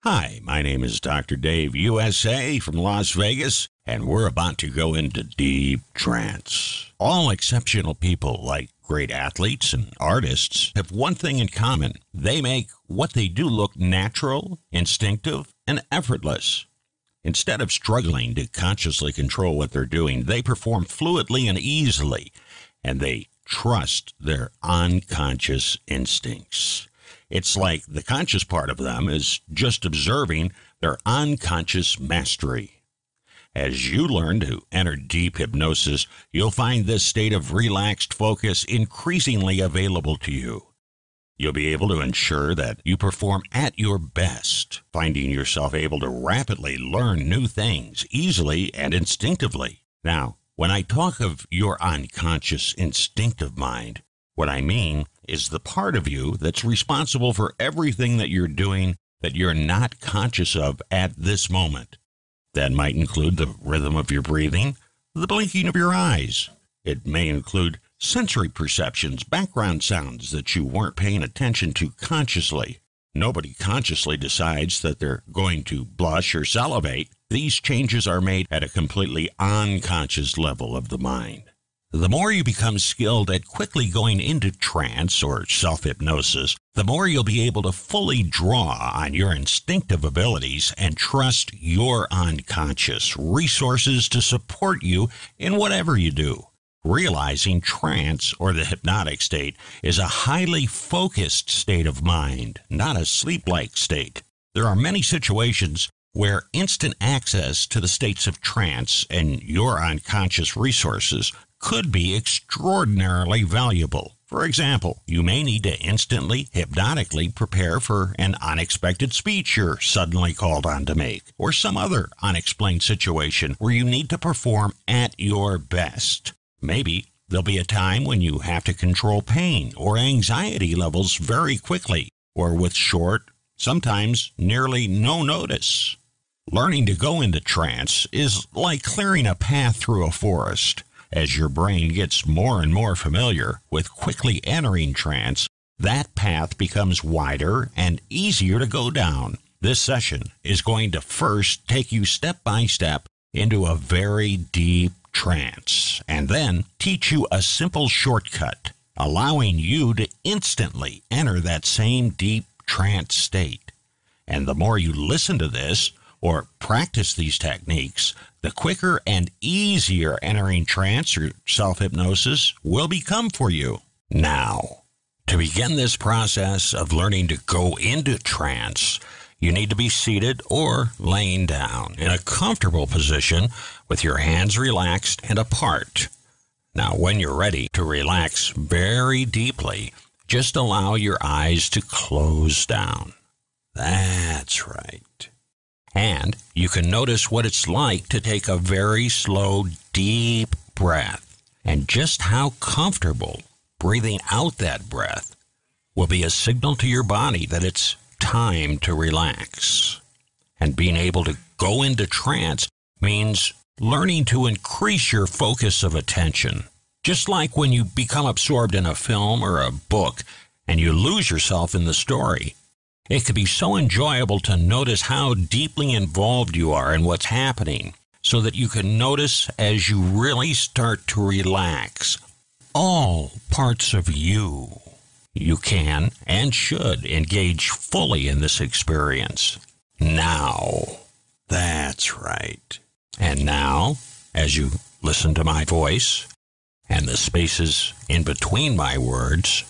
Hi, my name is Dr. Dave USA from Las Vegas, and we're about to go into deep trance. All exceptional people, like great athletes and artists, have one thing in common. They make what they do look natural, instinctive, and effortless. Instead of struggling to consciously control what they're doing, they perform fluidly and easily, and they trust their unconscious instincts. It's like the conscious part of them is just observing their unconscious mastery. As you learn to enter deep hypnosis, you'll find this state of relaxed focus increasingly available to you. You'll be able to ensure that you perform at your best, finding yourself able to rapidly learn new things easily and instinctively. Now, when I talk of your unconscious instinctive mind, what I mean is the part of you that's responsible for everything that you're doing that you're not conscious of at this moment. That might include the rhythm of your breathing, the blinking of your eyes. It may include sensory perceptions, background sounds that you weren't paying attention to consciously. Nobody consciously decides that they're going to blush or salivate. These changes are made at a completely unconscious level of the mind. The more you become skilled at quickly going into trance or self-hypnosis, the more you'll be able to fully draw on your instinctive abilities and trust your unconscious resources to support you in whatever you do. Realizing trance, or the hypnotic state, is a highly focused state of mind, not a sleep-like state. There are many situations where instant access to the states of trance and your unconscious resources could be extraordinarily valuable. For example, you may need to instantly, hypnotically prepare for an unexpected speech you're suddenly called on to make, or some other unexplained situation where you need to perform at your best. Maybe there'll be a time when you have to control pain or anxiety levels very quickly, or with short, sometimes nearly no notice. Learning to go into trance is like clearing a path through a forest. As your brain gets more and more familiar with quickly entering trance, that path becomes wider and easier to go down. This session is going to first take you step by step into a very deep trance, and then teach you a simple shortcut, allowing you to instantly enter that same deep trance state. And the more you listen to this, or practice these techniques, the quicker and easier entering trance or self-hypnosis will become for you. Now, to begin this process of learning to go into trance, you need to be seated or laying down in a comfortable position with your hands relaxed and apart. Now, when you're ready to relax very deeply, just allow your eyes to close down. That's right. And you can notice what it's like to take a very slow, deep breath, and just how comfortable breathing out that breath will be a signal to your body that it's time to relax. And being able to go into trance means learning to increase your focus of attention. Just like when you become absorbed in a film or a book and you lose yourself in the story. It can be so enjoyable to notice how deeply involved you are in what's happening, so that you can notice as you really start to relax all parts of you. You can and should engage fully in this experience. Now, that's right. And now, as you listen to my voice and the spaces in between my words,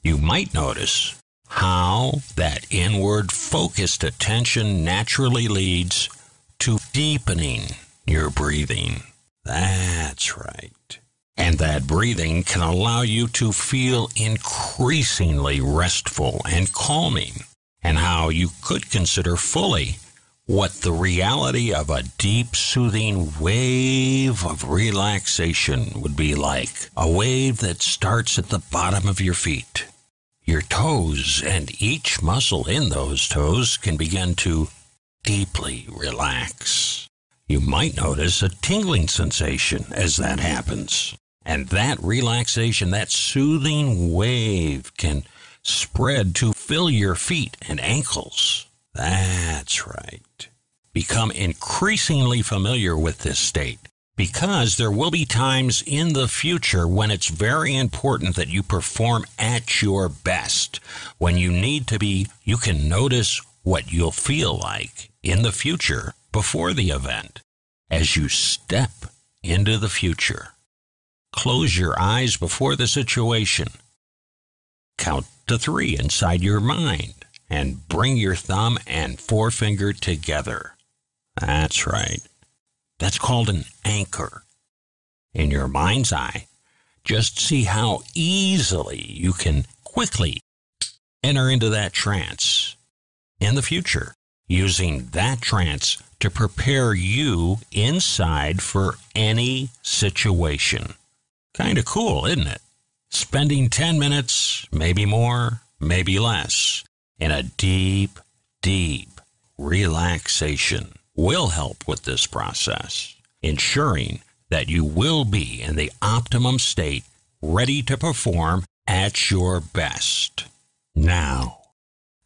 you might notice how that inward focused attention naturally leads to deepening your breathing. That's right. And that breathing can allow you to feel increasingly restful and calming, and how you could consider fully what the reality of a deep, soothing wave of relaxation would be like. A wave that starts at the bottom of your feet. Your toes and each muscle in those toes can begin to deeply relax. You might notice a tingling sensation as that happens. And that relaxation, that soothing wave can spread to fill your feet and ankles. That's That's right. Become increasingly familiar with this state, because there will be times in the future when it's very important that you perform at your best. When you need to be, you can notice what you'll feel like in the future before the event. As you step into the future, close your eyes before the situation. Count to 3 inside your mind and bring your thumb and forefinger together. That's right. That's called an anchor. In your mind's eye, just see how easily you can quickly enter into that trance in the future, using that trance to prepare you inside for any situation. Kind of cool, isn't it? Spending 10 minutes, maybe more, maybe less, in a deep, deep relaxation will help with this process, ensuring that you will be in the optimum state, ready to perform at your best. Now,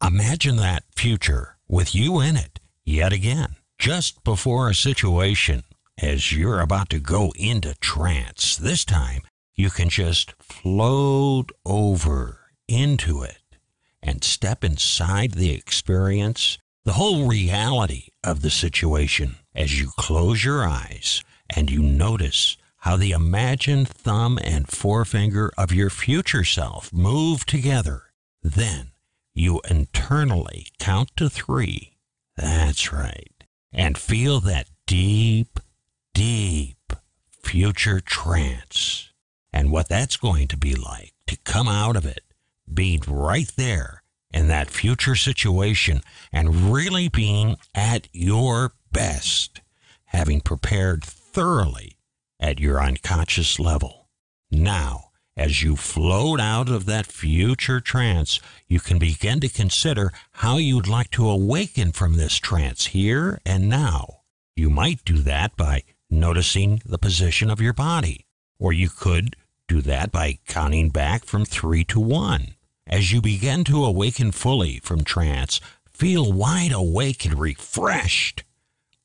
imagine that future with you in it yet again, just before a situation as you're about to go into trance. This time, you can just float over into it and step inside the experience, the whole reality of the situation, as you close your eyes and you notice how the imagined thumb and forefinger of your future self move together. Then you internally count to 3. That's right. And feel that deep, deep future trance. And what that's going to be like to come out of it, being right there in that future situation and really being at your best, having prepared thoroughly at your unconscious level. Now, as you float out of that future trance, you can begin to consider how you'd like to awaken from this trance here and now. You might do that by noticing the position of your body, or you could do that by counting back from 3 to 1. As you begin to awaken fully from trance, feel wide awake and refreshed.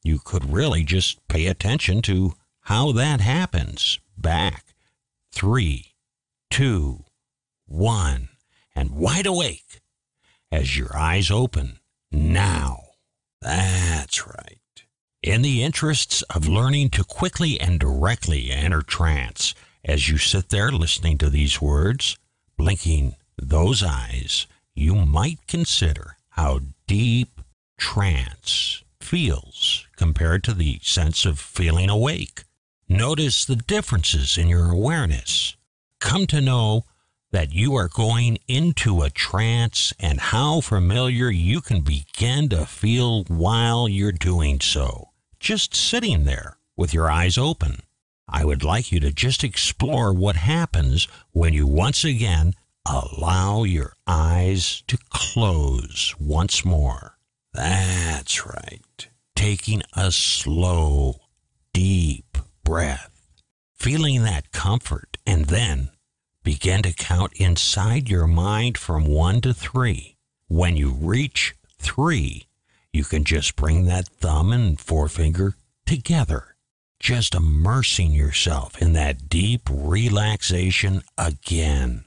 You could really just pay attention to how that happens. Back, 3, 2, 1, and wide awake as your eyes open now. That's right. In the interests of learning to quickly and directly enter trance, as you sit there listening to these words, blinking those eyes, you might consider how deep trance feels compared to the sense of feeling awake. Notice the differences in your awareness. Come to know that you are going into a trance and how familiar you can begin to feel while you're doing so, just sitting there with your eyes open. I would like you to just explore what happens when you once again allow your eyes to close once more. That's right. Taking a slow, deep breath, feeling that comfort, and then begin to count inside your mind from 1 to 3. When you reach 3, you can just bring that thumb and forefinger together, just immersing yourself in that deep relaxation again.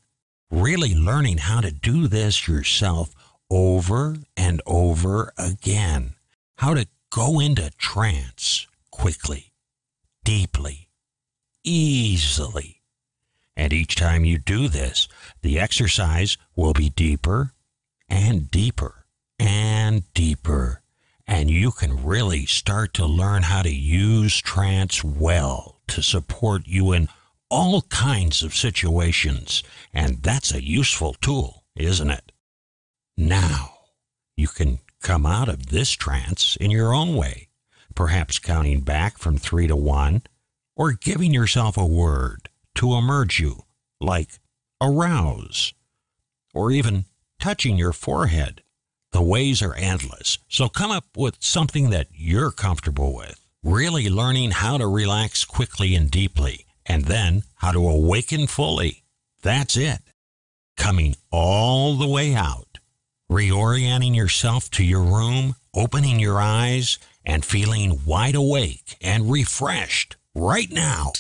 Really learning how to do this yourself over and over again. How to go into trance quickly, deeply, easily. And each time you do this, the exercise will be deeper and deeper and deeper. And you can really start to learn how to use trance well to support you in all kinds of situations, and that's a useful tool, isn't it? Now, you can come out of this trance in your own way, perhaps counting back from 3 to 1, or giving yourself a word to emerge you, like arouse, or even touching your forehead. The ways are endless, so come up with something that you're comfortable with, really learning how to relax quickly and deeply, and then how to awaken fully. That's it. Coming all the way out, reorienting yourself to your room opening your eyes and feeling wide awake and refreshed right now.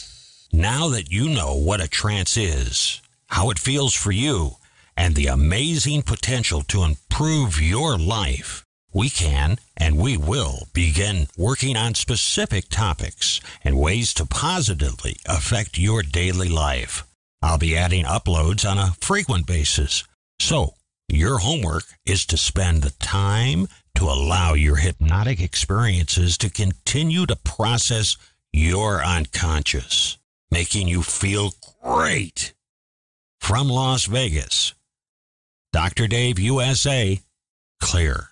Now that you know what a trance is, how it feels for you, and the amazing potential to improve your life, we can and we will begin working on specific topics and ways to positively affect your daily life. I'll be adding uploads on a frequent basis. So, your homework is to spend the time to allow your hypnotic experiences to continue to process your unconscious, making you feel great. From Las Vegas, Dr. Dave USA, clear.